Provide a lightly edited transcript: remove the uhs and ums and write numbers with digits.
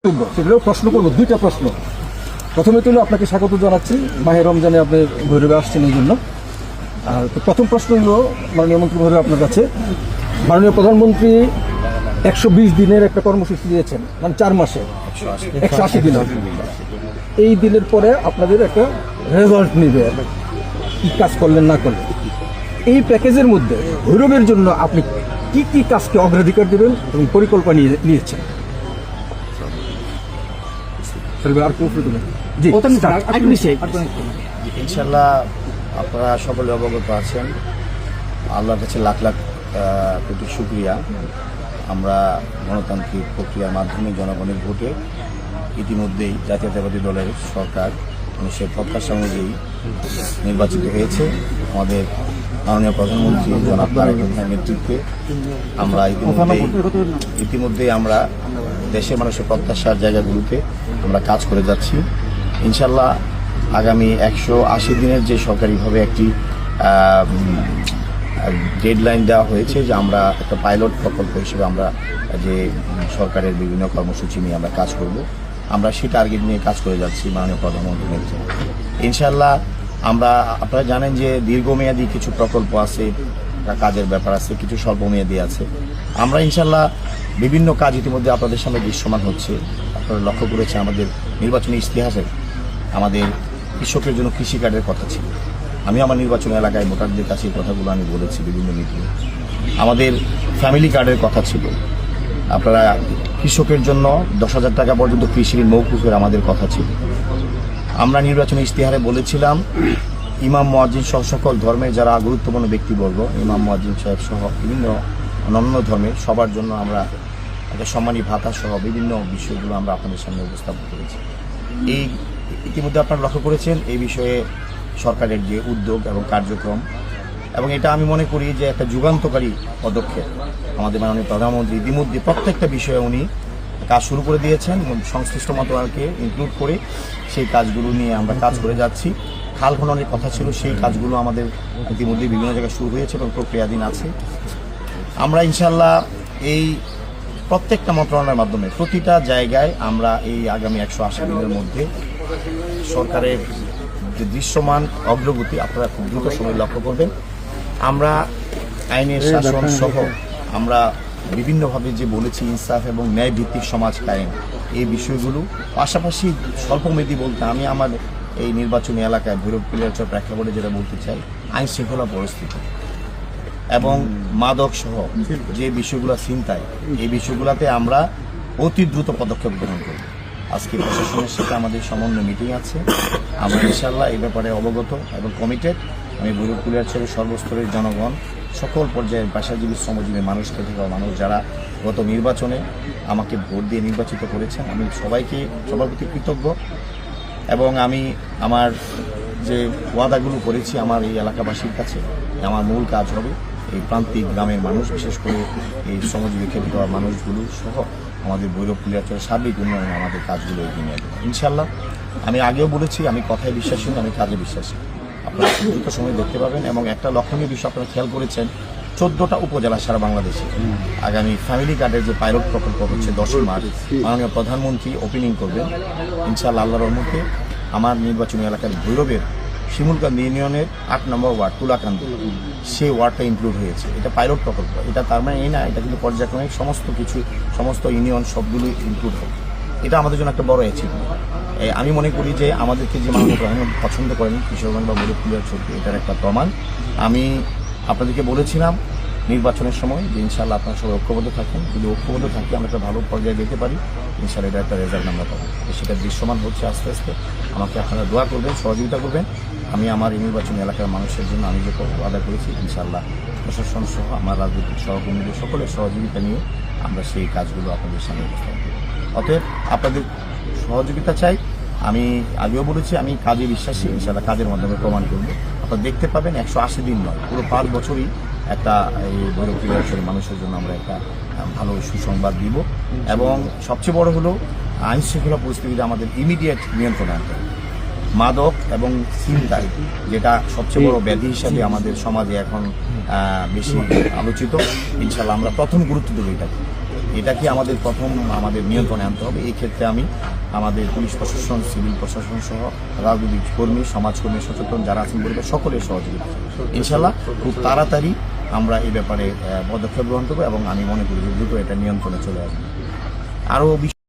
সেগুলো প্রশ্ন করবো, দুইটা প্রশ্ন। প্রথমে তো আপনাকে স্বাগত জানাচ্ছি, মাহে রমজানে আপনি ভৈরবে আসছেন এই জন্য। তো প্রথম প্রশ্ন হলো মাননীয় মন্ত্রী মহোদয় আপনার কাছে, মাননীয় প্রধানমন্ত্রী 120 দিনের একটা কর্মসূচি দিয়েছেন, মানে 4 মাসে 180 দিন। এই দিনের পরে আপনাদের একটা রেজাল্ট নিবে, কি কাজ করলেন না করলেন। এই প্যাকেজের মধ্যে ভৈরবের জন্য আপনি কি কি কাজকে অগ্রাধিকার দেবেন এবং পরিকল্পনা নিয়েছেন? ইনশাল্লাহ আপনারা সকলে অবগত আছেন, আল্লাহর কাছে লাখ লাখ কোটি শুকরিয়া। আমরা গণতান্ত্রিক প্রক্রিয়ার মাধ্যমে জনগণের ভোটে ইতিমধ্যেই জাতীয়তাবাদী দলের সরকার সে প্রত্যাশা অনুযায়ী নির্বাচিত হয়েছে। আমাদের মাননীয় প্রধানমন্ত্রী জনাব তারেক রহমানের নেতৃত্বে আমরা ইতিমধ্যেই আমরা দেশের মানুষের প্রত্যাশার জায়গাগুলোতে আমরা কাজ করে যাচ্ছি। ইনশাল্লাহ আগামী 180 দিনের যে সরকারিভাবে একটি ডেডলাইন দেওয়া হয়েছে, যে আমরা একটা পাইলট প্রকল্প হিসেবে আমরা যে সরকারের বিভিন্ন কর্মসূচি নিয়ে আমরা কাজ করব, আমরা সেই টার্গেট নিয়ে কাজ করে যাচ্ছি মাননীয় প্রধানমন্ত্রীর নেতৃত্বে। ইনশাল্লাহ আমরা, আপনারা জানেন যে দীর্ঘমেয়াদী কিছু প্রকল্প আছে, কাজের ব্যাপার আছে, কিছু স্বল্পমেয়াদী আছে। আমরা ইনশাল্লাহ বিভিন্ন কাজ ইতিমধ্যে আপনাদের সামনে দৃশ্যমান হচ্ছে। আপনারা লক্ষ্য করেছেন আমাদের নির্বাচনী ইতিহাসে আমাদের কৃষকের জন্য কৃষি কার্ডের কথা ছিল। আমি আমার নির্বাচনী এলাকায় ভোটারদের কাছে এই কথাগুলো আমি বলেছি বিভিন্ন মিটিংয়ে। আমাদের ফ্যামিলি কার্ডের কথা ছিল। আপনারা কৃষকের জন্য 10,000 টাকা পর্যন্ত কৃষি ঋণ মৌকুফের আমাদের কথা ছিল। আমরা নির্বাচনী ইশতেহারে বলেছিলাম ইমাম মুয়াজ্জিন সহ সকল ধর্মের যারা গুরুত্বপূর্ণ ব্যক্তিবর্গ, ইমাম মুয়াজ্জিন সাহেব সহ বিভিন্ন অন্যান্য ধর্মের সবার জন্য আমরা একটা সম্মানী ভাতা সহ বিভিন্ন বিষয়গুলো আমরা আপনাদের সামনে উপস্থাপন করেছি। এই ইতিমধ্যে আপনারা লক্ষ্য করেছেন এই বিষয়ে সরকারের যে উদ্যোগ এবং কার্যক্রম, এবং এটা আমি মনে করি যে একটা যুগান্তকারী পদক্ষেপ। আমাদের মাননীয় প্রধানমন্ত্রী ইতিমধ্যে প্রত্যেকটা বিষয়ে উনি কাজ শুরু করে দিয়েছেন এবং সংশ্লিষ্ট মন্ত্রণালয়কে ইনক্লুড করে সেই কাজগুলো নিয়ে আমরা কাজ করে যাচ্ছি। খাল খননের কথা ছিল, সেই কাজগুলো আমাদের ইতিমধ্যে বিভিন্ন জায়গায় শুরু হয়েছে এবং প্রক্রিয়াধীন আছে। আমরা ইনশাল্লাহ এই প্রত্যেকটা মন্ত্রণালয়ের মাধ্যমে প্রতিটা জায়গায় আমরা এই আগামী 180 দিনের মধ্যে সরকারের যে দৃশ্যমান অগ্রগতি আপনারা খুব দ্রুত সময় লক্ষ্য করবেন। আমরা আইনের শাসন সহ আমরা বিভিন্নভাবে যে বলেছি ইনসাফ এবং ন্যায় ভিত্তিক সমাজ কায়েম, এই বিষয়গুলো পাশাপাশি স্বল্পমেয়াদী বলতে আমি আমার এই নির্বাচনী এলাকায় ভৈরব পিলিয়ারচর প্রেক্ষাপটে যেটা বলতে চাই, আইন শৃঙ্খলা পরিস্থিতি এবং মাদক সহ যে বিষয়গুলো চিন্তায়, এই বিষয়গুলোতে আমরা অতি দ্রুত পদক্ষেপ গ্রহণ করব। আজকে প্রশাসনের সাথে আমাদের সমন্বয় মিটিং আছে। আমরা ইনশাল্লাহ এই ব্যাপারে অবগত এবং কমিটেড। আমি ভৈরব পিলিয়ারচরের সর্বস্তরের জনগণ, সকল পর্যায়ের পেশাজীবী শ্রমজীবী মানুষ থেকে মানুষ যারা গত নির্বাচনে আমাকে ভোট দিয়ে নির্বাচিত করেছেন, আমি সবাইকে সবার প্রতি কৃতজ্ঞ। এবং আমি আমার যে ওয়াদাগুলো করেছি আমার এই এলাকাবাসীর কাছে, আমার মূল কাজ হবে এই প্রান্তিক গ্রামের মানুষ, বিশেষ করে এই শ্রমজীবী ক্ষেত্রে দেওয়া মানুষগুলো সহ আমাদের ভৈরব পিলিয়ারচরের সার্বিক উন্নয়নে আমাদের কাজগুলো এগিয়ে নিয়ে যাবে ইনশাল্লাহ। আমি আগেও বলেছি আমি কথায় বিশ্বাসী নই, আমি কাজে বিশ্বাসী। আপনারা দ্রুত সময় দেখতে পাবেন। এবং একটা লক্ষণীয় বিষয় আপনারা খেয়াল করেছেন, 14টা উপজেলা সারা বাংলাদেশে আগামী ফ্যামিলি কার্ডের যে পাইলট প্রকল্প হচ্ছে 10 মার্চ মাননীয় প্রধানমন্ত্রী ওপেনিং করবেন ইনশাআল্লাহ আল্লাহর রহমতে। আমার নির্বাচনী এলাকার ভৈরবের শিমুলকান্দি ইউনিয়নের 8 নম্বর ওয়ার্ড তুলাকান্দি, সেই ওয়ার্ডটা ইনক্লুড হয়েছে। এটা পাইলট প্রকল্প, এটা তার মানে এই না, এটা কিন্তু পর্যায়ক্রমিক সমস্ত ইউনিয়ন সবগুলোই ইনক্লুড হবে। এটা আমাদের জন্য একটা বড় অ্যাচিভমেন্ট। আমি মনে করি যে আমাদেরকে যে মাননীয় প্রধানমন্ত্রী পছন্দ করেন কিশোরগঞ্জ বা ভৈরব পিলিয়ারচর, এটার একটা প্রমাণ। আমি আপনাদেরকে বলেছিলাম নির্বাচনের সময় যে ইনশাল্লাহ আপনারা সবাই ঐক্যবদ্ধ থাকেন, যদি ঐক্যবদ্ধ থাকি আমরা একটা ভালো পর্যায়ে যেতে পারি, ইনশাল্লাহ এটা একটা রেজাল্ট আমরা পাবো। সেটা দৃশ্যমান হচ্ছে আস্তে আস্তে। আমাকে আপনারা দোয়া করবেন, সহযোগিতা করবেন। আমি আমার এই নির্বাচনী এলাকার মানুষের জন্য আমি যে ওয়াদা করেছি ইনশাল্লাহ প্রশাসন সহ আমার রাজনৈতিক সহকর্মীদের সকলের সহযোগিতা নিয়ে আমরা সেই কাজগুলো আপনাদের সামনে উপস্থাপন করব। অতএব আপনাদের সহযোগিতা চাই। আমি আগেও বলেছি আমি কাজে বিশ্বাসী, ইনশাল্লাহ কাজের মাধ্যমে প্রমাণ করব। আপনারা দেখতে পাবেন 180 দিন নয়, পুরো 5 বছরই একটা এই ভৈরব পিলিয়ারচরের মানুষের জন্য আমরা একটা ভালো সুসংবাদ দিব। এবং সবচেয়ে বড় হলো আইন শৃঙ্খলা পরিস্থিতিতে আমাদের ইমিডিয়েট নিয়ন্ত্রণে আনতে হবে। মাদক এবং ছিনতাই যেটা সবচেয়ে বড় ব্যাধি হিসাবে আমাদের সমাজে এখন বেশি আলোচিত, ইনশাল্লাহ আমরা প্রথম গুরুত্ব দেবো এটাকে। এটাকে আমাদের প্রথম আমাদের নিয়ন্ত্রণে আনতে হবে। এই ক্ষেত্রে আমি আমাদের পুলিশ প্রশাসন, সিভিল প্রশাসন সহ রাজনৈতিক কর্মী, সমাজকর্মী, সচেতন যারা আছেন পরিবার সকলের সহযোগিতা ইনশাল্লাহ খুব তাড়াতাড়ি আমরা এই ব্যাপারে পদক্ষেপ গ্রহণ করবো এবং আমি মনে করি যে দ্রুত এটা নিয়ন্ত্রণে চলে আসবে। আরও